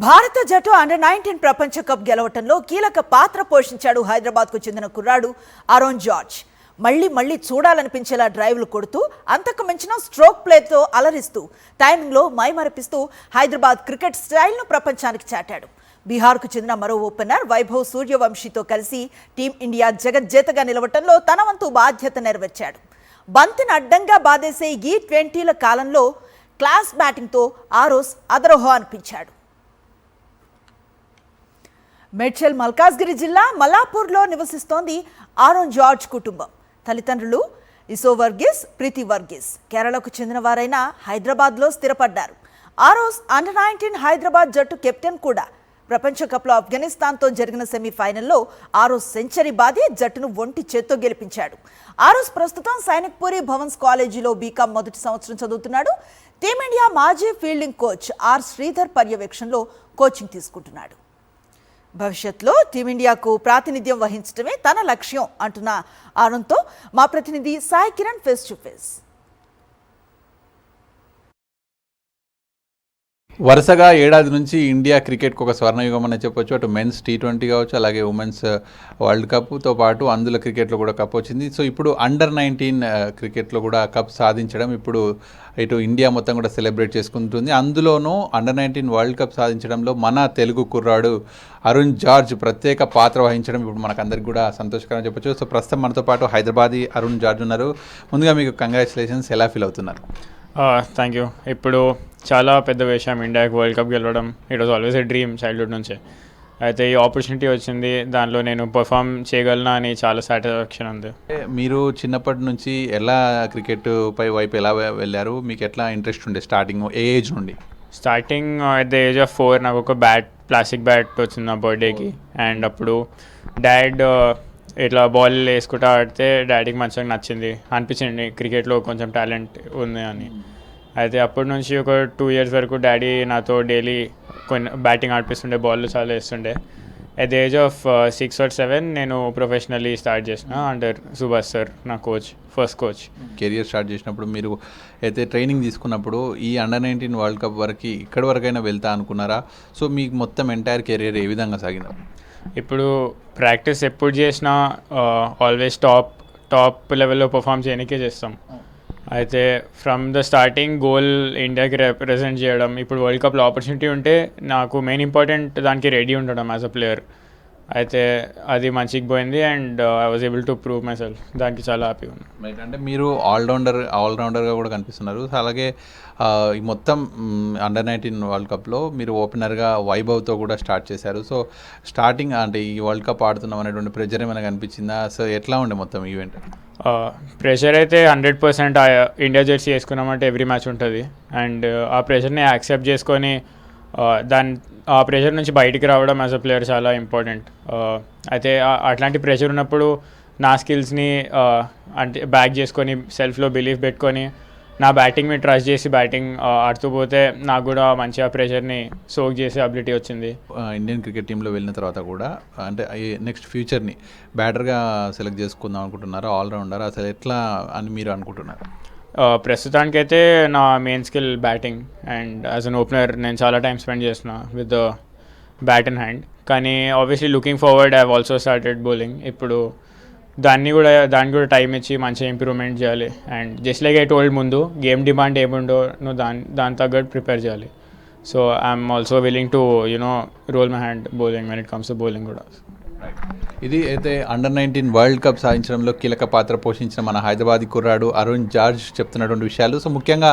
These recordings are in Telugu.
భారత జట్టు అండర్-19 ప్రపంచ కప్ గెలవటంలో కీలక పాత్ర పోషించాడు హైదరాబాద్కు చెందిన కుర్రాడు అరోన్ జార్జ్. మళ్ళీ చూడాలనిపించేలా డ్రైవ్లు కొడుతూ అంతకు మించిన స్ట్రోక్ ప్లేతో అలరిస్తూ టైమింగ్లో మైమరపిస్తూ హైదరాబాద్ క్రికెట్ స్టైల్ను ప్రపంచానికి చాటాడు. బీహార్కు చెందిన మరో ఓపెనర్ వైభవ్ సూర్యవంశీతో కలిసి టీమిండియా జగజ్జేతగా నిలవటంలో తన వంతు బాధ్యత నెరవేర్చాడు. బంతిని అడ్డంగా బాదేసే ఈ 20ల కాలంలో క్లాస్ బ్యాటింగ్తో ఆరోస్ అదరోహో అనిపించాడు. మేడ్చల్ మల్కాజ్గిరి జిల్లా మల్లాపూర్లో నివసిస్తోంది అరోన్ జార్జ్ కుటుంబం. తల్లిదండ్రులు ఇసో వర్గీస్, ప్రీతి వర్గీస్ కేరళకు చెందిన వారైనా హైదరాబాద్లో స్థిరపడ్డారు. ఆరోస్ అండర్-19 హైదరాబాద్ జట్టు కెప్టెన్ కూడా. ప్రపంచ కప్లో ఆఫ్ఘనిస్తాన్తో జరిగిన సెమీఫైనల్లో ఆరోస్ సెంచరీ బాది జట్టును ఒంటి చేత్తో గెలిపించాడు. ఆరోస్ ప్రస్తుతం సైనిక్ పూరి భవన్స్ కాలేజీలో బీకాం మొదటి సంవత్సరం చదువుతున్నాడు. టీమిండియా మాజీ ఫీల్డింగ్ కోచ్ ఆర్ శ్రీధర్ పర్యవేక్షణలో కోచింగ్ తీసుకుంటున్నాడు. భవిష్యత్తులో టీమిండియాకు ప్రాతినిధ్యం వహించడమే తన లక్ష్యం అంటున్న ఆరోన్తో మా ప్రతినిధి Sai Kiran face to face. వరుసగా ఏడాది నుంచి ఇండియా క్రికెట్కి ఒక స్వర్ణయుగం అని చెప్పొచ్చు. అటు మెన్స్ T20 కావచ్చు, అలాగే ఉమెన్స్ వరల్డ్ కప్తో పాటు అందులో క్రికెట్లో కూడా కప్ వచ్చింది. సో ఇప్పుడు అండర్-19 క్రికెట్లో కూడా కప్ సాధించడం ఇప్పుడు ఇటు ఇండియా మొత్తం కూడా సెలబ్రేట్ చేసుకుంటుంది. అందులోనూ అండర్-19 వరల్డ్ కప్ సాధించడంలో మన తెలుగు కుర్రాడు అరుణ్ జార్జ్ ప్రత్యేక పాత్ర వహించడం ఇప్పుడు మనకందరికి కూడా సంతోషకరం చెప్పొచ్చు. సో ప్రస్తుతం మనతో పాటు హైదరాబాదీ అరుణ్ జార్జ్ ఉన్నారు. ముందుగా మీకు కంగ్రాచులేషన్స్, ఎలా ఫీల్ అవుతున్నారు? Thank you. ఇప్పుడు చాలా పెద్ద విషయం ఇండియాకి వరల్డ్ కప్ గెలవడం. It was always a dream childhood నుంచే. అయితే ఈ ఆపర్చునిటీ వచ్చింది, దానిలో నేను పర్ఫామ్ చేయగలనా అని చాలా సాటిస్ఫాక్షన్ ఉంది. మీరు చిన్నప్పటి నుంచి ఎలా క్రికెట్ వైపు ఎలా వెళ్ళారు? మీకు ఎట్లా ఇంట్రెస్ట్ ఉండే స్టార్టింగ్ ఏ ఏజ్ నుండి? Starting at the age of 4 నాకు ఒక ప్లాస్టిక్ బ్యాట్ వచ్చింది నా బర్త్డేకి. అండ్ అప్పుడు డాడ్ ఇట్లా బాల్ వేసుకుంటూ ఆడితే డాడీకి మంచిగా నచ్చింది, అనిపించింది క్రికెట్లో కొంచెం టాలెంట్ ఉంది అని. అయితే అప్పటి నుంచి ఒక 2 years వరకు డాడీ నాతో డైలీ కొన్ని బ్యాటింగ్ ఆడిపిస్తుండే, బాల్ చాలా వేస్తుండే. At the age of 6 or 7 నేను ప్రొఫెషనల్లీ స్టార్ట్ చేసిన అండర్ సుభాష్ సార్, నా coach, first coach. Career start చేసినప్పుడు మీరు అయితే ట్రైనింగ్ తీసుకున్నప్పుడు ఈ అండర్-19 వరల్డ్ కప్ వరకు ఇక్కడి వరకైనా వెళ్తా అనుకున్నారా? సో మీకు మొత్తం ఎంటైర్ కెరియర్ ఏ విధంగా సాగింది? ఇప్పుడు ప్రాక్టీస్ ఎప్పుడు చేసినా ఆల్వేస్ టాప్ లెవెల్లో పర్ఫామ్ చేయడానికే చేస్తాం. అయితే ఫ్రమ్ ద స్టార్టింగ్ గోల్ ఇండియాకి రిప్రజెంట్ చేయడం. ఇప్పుడు వరల్డ్ కప్లో ఆపర్చునిటీ ఉంటే నాకు మెయిన్ ఇంపార్టెంట్ దానికి రెడీ ఉండడం యాజ్ అ ప్లేయర్. అయితే అది మంచిగా పోయింది and I was able to prove my self. దానికి చాలా హ్యాపీ ఉంది. అంటే మీరు ఆల్రౌండర్గా కూడా కనిపిస్తున్నారు. అలాగే ఈ మొత్తం అండర్-19 వరల్డ్ కప్లో మీరు ఓపెనర్గా వైభవ్తో కూడా స్టార్ట్ చేశారు. సో స్టార్టింగ్ అంటే ఈ వరల్డ్ కప్ ఆడుతున్నాం అనేటువంటి ప్రెషర్ ఏమైనా కనిపించిందా? సో ఎట్లా ఉండే మొత్తం ఈవెంట్? ప్రెషర్ అయితే 100% ఇండియా జెర్సీ వేసుకున్నామంటే ఎవ్రీ మ్యాచ్ ఉంటుంది. అండ్ ఆ ప్రెషర్ని యాక్సెప్ట్ చేసుకొని ఆ ప్రెషర్ నుంచి బయటికి రావడం యాజ్ అ ప్లేయర్ చాలా ఇంపార్టెంట్. అయితే అట్లాంటి ప్రెషర్ ఉన్నప్పుడు నా స్కిల్స్ని అంటే బ్యాక్ చేసుకొని సెల్ఫ్లో బిలీఫ్ పెట్టుకొని నా బ్యాటింగ్ మీద ట్రస్ట్ చేసి బ్యాటింగ్ ఆడుతూ పోతే నాకు కూడా మంచిగా ప్రెషర్ని సోక్ చేసే అబిలిటీ వచ్చింది. ఇండియన్ క్రికెట్ టీంలో వెళ్ళిన తర్వాత కూడా అంటే నెక్స్ట్ ఫ్యూచర్ని బ్యాటర్గా సెలెక్ట్ చేసుకుందాం అనుకుంటున్నారా, ఆల్రౌండర్? అసలు ఎట్లా అని మీరు అనుకుంటున్నారు? ప్రస్తుతానికైతే నా main skill batting. And as an opener నేను చాలా టైం స్పెండ్ చేసిన with the bat in hand. కానీ obviously looking forward I have also started bowling. ఇప్పుడు దానికి కూడా టైం ఇచ్చి మంచిగా ఇంప్రూవ్మెంట్ చేయాలి. And just like I told ముందు, గేమ్ డిమాండ్ ఏముండో నువ్వు దాని తగ్గట్టు ప్రిపేర్ చేయాలి. So I'm also willing to roll my hand bowling when it comes to bowling కూడా. ఇది అయితే అండర్-19 వరల్డ్ కప్ సాధించడంలో కీలక పాత్ర పోషించిన మన హైదరాబాదీ కుర్రాడు అరుణ్ జార్జ్ చెప్తున్నటువంటి విషయాలు. సో ముఖ్యంగా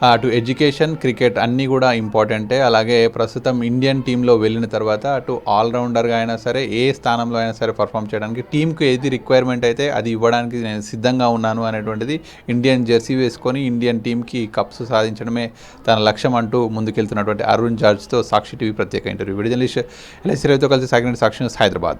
అటు ఎడ్యుకేషన్, క్రికెట్ అన్నీ కూడా ఇంపార్టెంటే. అలాగే ప్రస్తుతం ఇండియన్ టీంలో వెళ్ళిన తర్వాత అటు ఆల్రౌండర్గా అయినా సరే, ఏ స్థానంలో అయినా సరే పర్ఫామ్ చేయడానికి టీంకు ఏది రిక్వైర్మెంట్ అయితే అది ఇవ్వడానికి నేను సిద్ధంగా ఉన్నాను అనేటువంటిది ఇండియన్ జెర్సీ వేసుకొని ఇండియన్ టీంకి కప్స్ సాధించడమే తన లక్ష్యం అంటూ ముందుకెళ్తున్నటువంటి అరుణ్ జార్జ్తో సాక్షి టీవీ ప్రత్యేక ఇంటర్వ్యూ. వీడియో జర్నలిస్ట్ LS రవితో కలిసి సాగిన సాక్షి న్యూస్, హైదరాబాద్.